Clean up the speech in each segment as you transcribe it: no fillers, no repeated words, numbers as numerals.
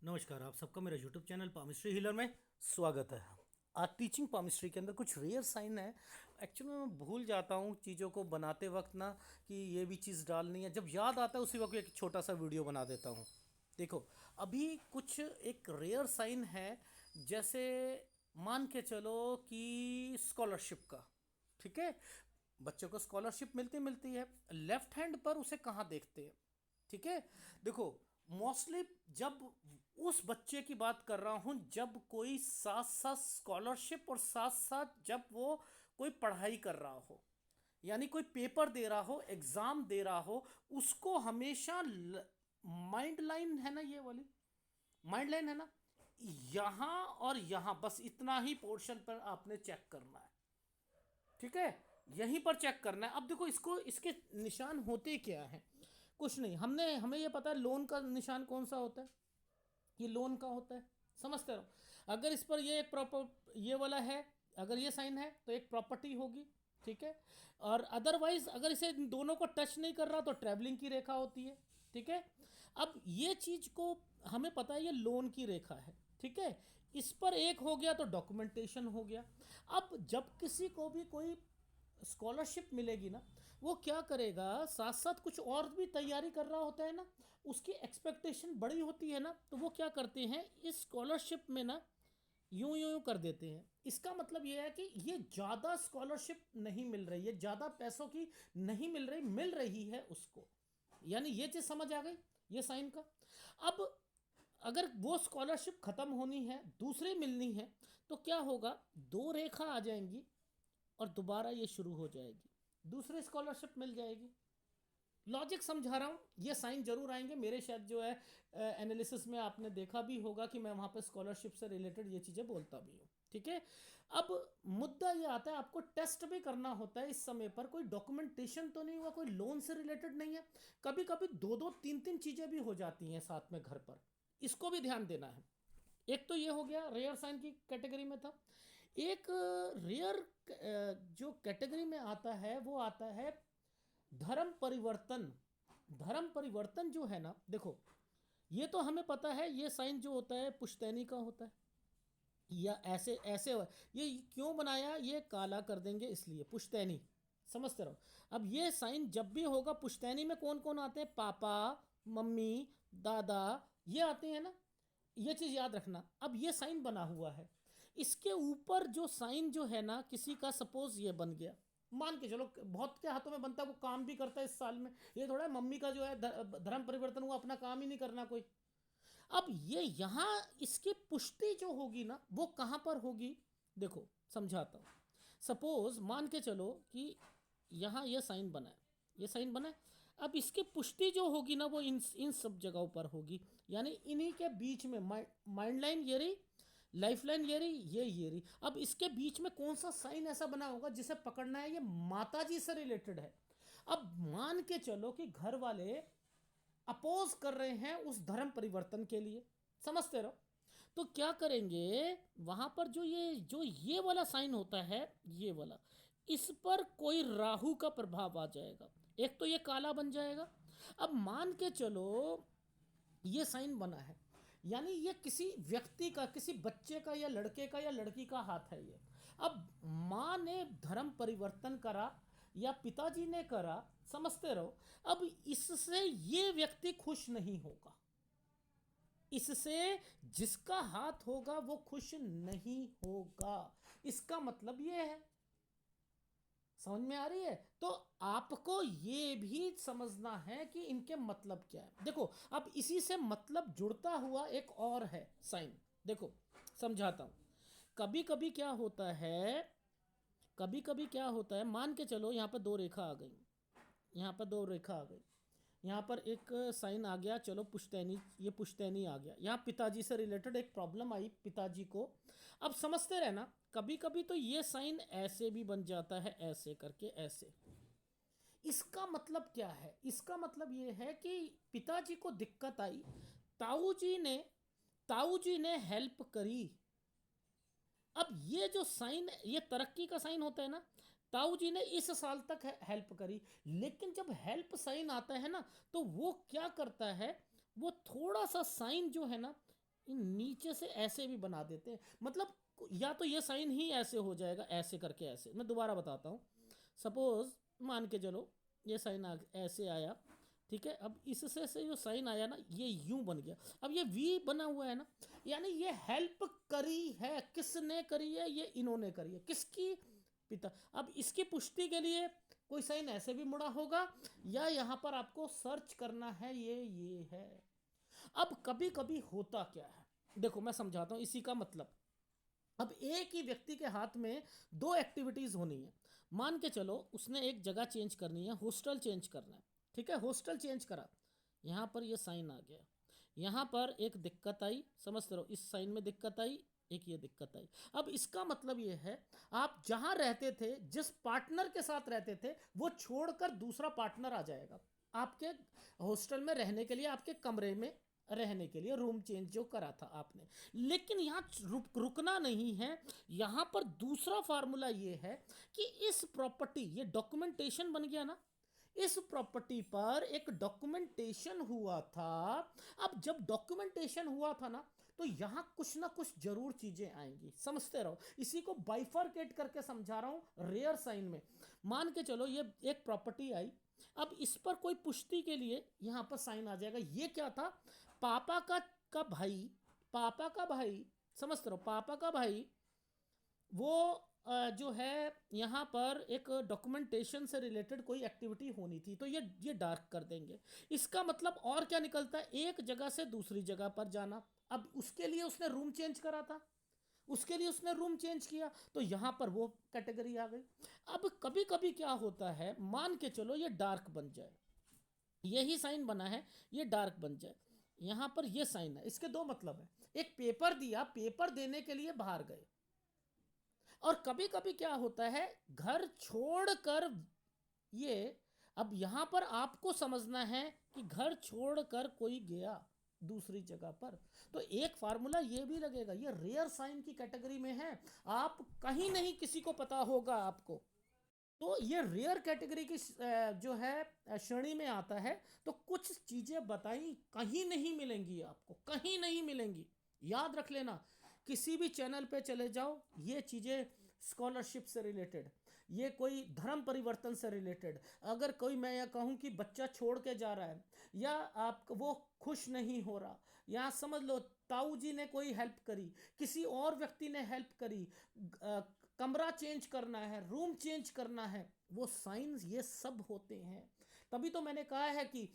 नमस्कार, आप सबका मेरा यूट्यूब चैनल पामिस्ट्री हीलर में स्वागत है। आज टीचिंग पामिस्ट्री के अंदर कुछ रेयर साइन है। एक्चुअली मैं भूल जाता हूँ चीज़ों को बनाते वक्त ना, कि ये भी चीज़ डालनी है। जब याद आता है उसी वक्त एक छोटा सा वीडियो बना देता हूँ। देखो, अभी कुछ एक रेयर साइन है। जैसे मान के चलो कि स्कॉलरशिप का, ठीक है, बच्चों को स्कॉलरशिप मिलती मिलती है। लेफ्ट हैंड पर उसे कहाँ देखते हैं? ठीक है, देखो, मोस्टली जब उस बच्चे की बात कर रहा हूं जब कोई साथ साथ स्कॉलरशिप और साथ साथ जब वो कोई पढ़ाई कर रहा हो, यानी कोई पेपर दे रहा हो, एग्जाम दे रहा हो, उसको हमेशा माइंड लाइन है ना, ये वाली माइंड लाइन है ना, यहां और यहां बस इतना ही पोर्शन पर आपने चेक करना है। ठीक है, यहीं पर चेक करना है। अब देखो, इसको इसके निशान होते क्या हैं? कुछ नहीं, हमें ये पता है लोन का निशान कौन सा होता है। ये लोन का होता है, समझते रहो। अगर इस पर ये एक प्रॉपर ये वाला है, अगर ये साइन है तो एक प्रॉपर्टी होगी। ठीक है, और अदरवाइज अगर इसे इन दोनों को टच नहीं कर रहा तो ट्रैवलिंग की रेखा होती है। ठीक है, अब ये चीज को हमें पता है, ये लोन की रेखा है। ठीक है, इस पर एक हो गया तो डॉक्यूमेंटेशन हो गया। अब जब किसी को भी कोई स्कॉलरशिप मिलेगी ना, वो क्या करेगा, साथ साथ कुछ और भी तैयारी कर रहा होता है ना, उसकी एक्सपेक्टेशन बड़ी होती है ना, तो वो क्या करते हैं इस स्कॉलरशिप में ना, यूं यूं यूं कर देते हैं। इसका मतलब ये है कि ये ज़्यादा स्कॉलरशिप नहीं मिल रही है, ज़्यादा पैसों की नहीं मिल रही है उसको। यानी ये चीज़ समझ आ गई, ये साइन का। अब अगर वो स्कॉलरशिप ख़त्म होनी है, दूसरी मिलनी है, तो क्या होगा, दो रेखा आ जाएंगी और दोबारा ये शुरू हो जाएगी, दूसरी स्कॉलरशिप मिल जाएगी। लॉजिक समझा रहा हूँ, ये साइन जरूर आएंगे मेरे, शायद जो है एनालिसिस में आपने देखा भी होगा कि मैं वहाँ पे स्कॉलरशिप से रिलेटेड ये चीज़ें बोलता भी हूँ। ठीक है, अब मुद्दा ये आता है, आपको टेस्ट भी करना होता है इस समय पर। कोई डॉक्यूमेंटेशन तो नहीं हुआ, कोई लोन से रिलेटेड नहीं है, कभी कभी दो दो तीन तीन चीज़ें भी हो जाती हैं साथ में घर पर, इसको भी ध्यान देना है। एक तो ये हो गया, रेयर साइन की कैटेगरी में था। एक रेयर जो कैटेगरी में आता है वो आता है धर्म परिवर्तन। धर्म परिवर्तन जो है ना, देखो, ये तो हमें पता है, ये साइन जो होता है पुश्तैनी का होता है, या ऐसे ऐसे ये क्यों बनाया, ये काला कर देंगे इसलिए पुश्तैनी, समझते रहो। अब ये साइन जब भी होगा, पुश्तैनी में कौन कौन आते हैं, पापा, मम्मी, दादा, ये आते हैं ना, ये चीज़ याद रखना। अब ये साइन बना हुआ है, इसके ऊपर जो साइन जो है ना, किसी का सपोज ये बन गया, मान के चलो बहुत के हाथों में बनता है, वो काम भी करता है इस साल में। ये थोड़ा है मम्मी का जो है धर्म परिवर्तन हुआ, अपना काम ही नहीं करना कोई। अब ये यहाँ इसकी पुष्टि जो होगी ना, वो कहाँ पर होगी, देखो समझाता हूँ। सपोज मान के चलो कि यहाँ ये साइन बना है, ये साइन बना है। अब इसकी पुष्टि जो होगी ना, वो इन सब जगहों पर होगी, यानी इन्हीं के बीच में माइंड लाइन ये रही, लाइफ लाइन ये रही, ये रही। अब इसके बीच में कौन सा साइन ऐसा बना होगा जिसे पकड़ना है, ये माता जी से रिलेटेड है। अब मान के चलो कि घर वाले अपोज कर रहे हैं उस धर्म परिवर्तन के लिए, समझते रहो। तो क्या करेंगे, वहां पर जो ये वाला साइन होता है, ये वाला, इस पर कोई राहु का प्रभाव आ जाएगा, एक तो ये काला बन जाएगा। अब मान के चलो ये साइन बना है, यानी ये किसी व्यक्ति का, किसी बच्चे का या लड़के का या लड़की का हाथ है ये। अब माँ ने धर्म परिवर्तन करा या पिताजी ने करा, समझते रहो। अब इससे ये व्यक्ति खुश नहीं होगा, इससे जिसका हाथ होगा वो खुश नहीं होगा। इसका मतलब ये है, समझ में आ रही है? तो आपको ये भी समझना है कि इनके मतलब क्या है। देखो, अब इसी से मतलब जुड़ता हुआ एक और है साइन, देखो समझाता हूं। कभी कभी क्या होता है, कभी कभी क्या होता है, मान के चलो यहाँ पर दो रेखा आ गई, यहाँ पर दो रेखा आ गई, यहाँ पर एक साइन आ गया, चलो पुश्तैनी, ये पुश्तैनी आ गया। यहाँ पिताजी से रिलेटेड एक प्रॉब्लम आई पिताजी को। अब समझते रहना, कभी कभी तो ये साइन ऐसे भी बन जाता है, ऐसे करके ऐसे। इसका मतलब क्या है, इसका मतलब ये है कि पिताजी को दिक्कत आई, ताऊ जी ने ताऊ जी ने हेल्प करी। अब ये जो साइन, ये तरक्की का साइन होता है ना, ताऊ जी ने इस साल तक हेल्प करी, लेकिन जब हेल्प साइन आता है ना, तो वो क्या करता है, वो थोड़ा सा साइन जो है ना, नीचे से ऐसे भी बना देते हैं, मतलब या तो ये साइन ही ऐसे हो जाएगा, ऐसे करके ऐसे। मैं दोबारा बताता हूँ। सपोज मान के चलो ये साइन ऐसे आया, ठीक है। अब इससे से जो साइन आया ना, ये यूं बन गया। अब ये वी बना हुआ है ना, यानी ये हेल्प करी है, किसने करी है? ये इन्होंने करी है। किसकी? पिता। अब इसकी पुष्टि के लिए कोई साइन ऐसे भी मुड़ा होगा, या यहाँ पर आपको सर्च करना है, ये है। अब कभी कभी होता क्या है, देखो मैं समझाता हूँ इसी का मतलब। अब एक ही व्यक्ति के हाथ में दो एक्टिविटीज होनी है। मान के चलो उसने एक जगह चेंज करनी है, हॉस्टल चेंज करना है, ठीक है। हॉस्टल चेंज करा, यहाँ पर ये साइन आ गया, यहाँ पर एक दिक्कत आई, समझते रहो, इस साइन में दिक्कत आई, एक ये दिक्कत आई। अब इसका मतलब ये है, आप जहां रहते थे, जिस पार्टनर के साथ रहते थे, वो छोड़कर दूसरा पार्टनर आ जाएगा आपके हॉस्टल में रहने के लिए, आपके कमरे में रहने के लिए, रूम चेंज जो करा था आपने। लेकिन यहाँ रुकना नहीं है, यहाँ पर दूसरा फार्मूला ये है कि इस प्रॉपर्टी, ये डॉक्यूमेंटेशन बन गया ना, इस प्रॉपर्टी पर एक डॉक्यूमेंटेशन हुआ था। अब जब डॉक्यूमेंटेशन हुआ था ना, तो यहां कुछ ना कुछ जरूर चीजें आएंगी, समझते रहो। इसी को बाइफरकेट करके समझा रहा हूं रेयर साइन में। मान के चलो ये एक प्रॉपर्टी आई, अब इस पर कोई पुष्टि के लिए यहां पर साइन आ जाएगा। ये क्या था? पापा का भाई, पापा का भाई, समझते रहो, पापा का भाई वो जो है यहाँ पर एक डॉक्यूमेंटेशन से रिलेटेड कोई एक्टिविटी होनी थी, तो ये डार्क कर देंगे। इसका मतलब और क्या निकलता है? एक जगह से दूसरी जगह पर जाना। अब उसके लिए उसने रूम चेंज करा था, उसके लिए उसने रूम चेंज किया, तो यहाँ पर वो कैटेगरी आ गई। अब कभी कभी क्या होता है, मान के चलो ये डार्क बन जाए, यही साइन बना है, ये डार्क बन जाए। यहाँ पर ये साइन है, इसके दो मतलब है। एक पेपर दिया, पेपर देने के लिए बाहर गए। और कभी कभी क्या होता है, घर छोड़कर ये, अब यहां पर आपको समझना है कि घर छोड़कर कोई गया दूसरी जगह पर, तो एक फार्मूला ये भी लगेगा। ये रेयर साइन की कैटेगरी में है, आप कहीं नहीं किसी को पता होगा आपको, तो ये रेयर कैटेगरी की जो है श्रेणी में आता है। तो कुछ चीजें बताई कहीं नहीं मिलेंगी आपको, कहीं नहीं मिलेंगी, याद रख लेना। किसी भी चैनल पे चले जाओ, ये चीजें स्कॉलरशिप से रिलेटेड, ये कोई धर्म परिवर्तन से रिलेटेड, अगर कोई मैं यह कहूँ कि बच्चा छोड़ के जा रहा है, या आप वो खुश नहीं हो रहा, या समझ लो ताऊ जी ने कोई हेल्प करी, किसी और व्यक्ति ने हेल्प करी, कमरा चेंज करना है, रूम चेंज करना है, वो साइंस ये सब होते हैं। तभी तो मैंने कहा है कि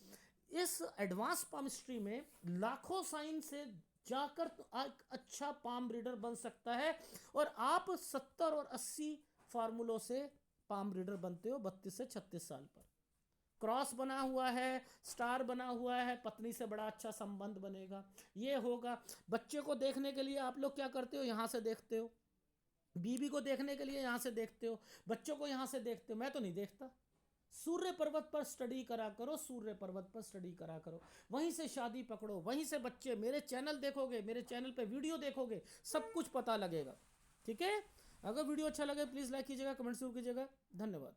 इस एडवांस पामिस्ट्री में लाखों साइन से जाकर तो एक अच्छा पाम रीडर बन सकता है। और आप 70 और 80 फार्मूलों से पाम रीडर बनते हो 32 से 36 साल पर। क्रॉस बना हुआ है, स्टार बना हुआ है, पत्नी से बड़ा अच्छा संबंध बनेगा, ये होगा। बच्चे को देखने के लिए आप लोग क्या करते हो? यहाँ से देखते हो। बीबी को देखने के लिए यहाँ से देखते हो, बच्चों को यहाँ से देखते हो। मैं तो नहीं देखता। सूर्य पर्वत पर स्टडी करा करो, सूर्य पर्वत पर स्टडी करा करो, वहीं से शादी पकड़ो, वहीं से बच्चे। मेरे चैनल देखोगे, मेरे चैनल पे वीडियो देखोगे, सब कुछ पता लगेगा, ठीक है। अगर वीडियो अच्छा लगे प्लीज़ लाइक कीजिएगा, कमेंट जरूर कीजिएगा। धन्यवाद।